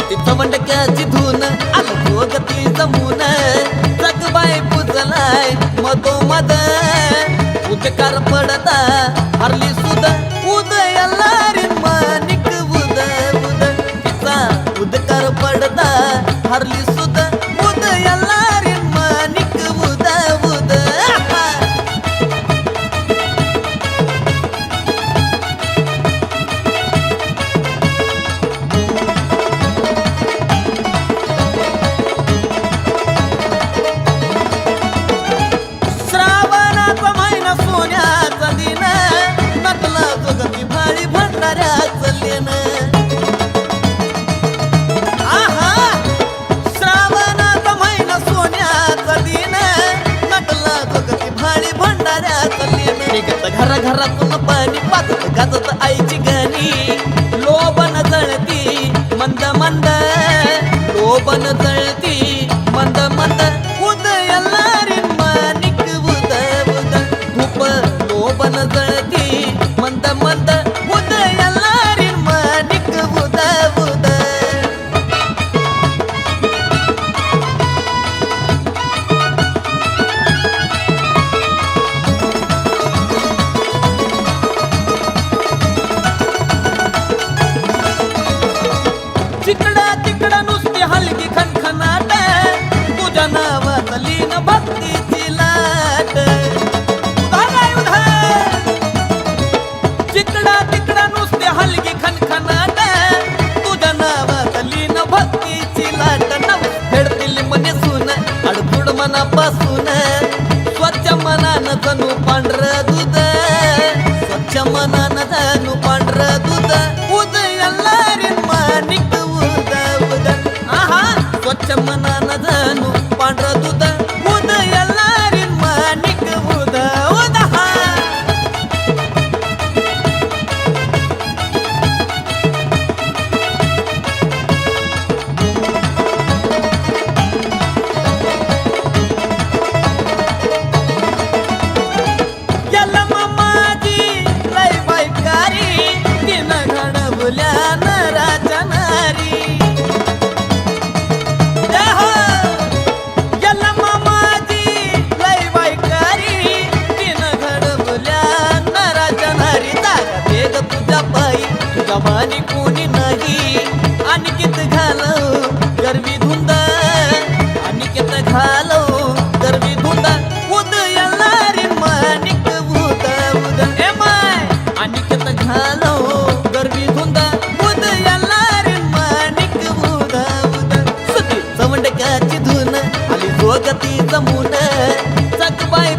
ती चवंडक्याची धून आलं जोगती जमून जगबाई पुजलाय मधोमध उदकार पडता हरली सुद उदयाला रे मानिक उद उद तिचा उदकार पडता हरली सुद उदयाला रे मानिक उद उद श्रावणाचा महिना सोन्याचा दिन नटला जोगती भाळी भंडाऱ्याचं लेन आहा श्रावणाचा महिना सोन्याचा दिन नटला जोगती भाळी भंडाऱ्याचं लेन निघत घराघरातून पाणी पाजत गाजत आईची गाणी लोबन जळती मंद मंद लोबन जळती मंद मंद उदयाला रे मानिक उद उद धूप लोबन जळती मंद मंद उदयाला रे मानिक उद उद तिकडा तिकडा नुसती हलकी खणखणाट तुझ्या नावात लीन भक्तीची लाट तिकडा तिकडा नुसती हलकी खणखणाट तुझ्या नावात लीन भक्तीची लाट नव फेडतील मने सून अडकुड मनापासून स्वच्छ मनानं जणू पांढरं दूध स्वच्छ मनानं जणू पांढरं दूध उदयाला रे मानिक उद उद आहा स्वच्छ मनानं जणू पांढरं दूध उदयाला रे मानिक उद उद हा याला मामाजी लय बायकारी तिनं घडवल्या नराच्या नारी याला मामाजी लय बायकारी तिनं घडवल्या नराच्या नारी जागा देग तुझ्या पायी तुझ्या मानी कोणी नाही अनिकेत घालव गरवी धुंद अनिकेत घालव गरवी धुंद उदयाला रे मानिक उद उद ए माय अनिकेत घालव गरवी धुंद उदयाला रे मानिक उद उद सुती चवंडक्याची धून आली जोगती जमून जगबाई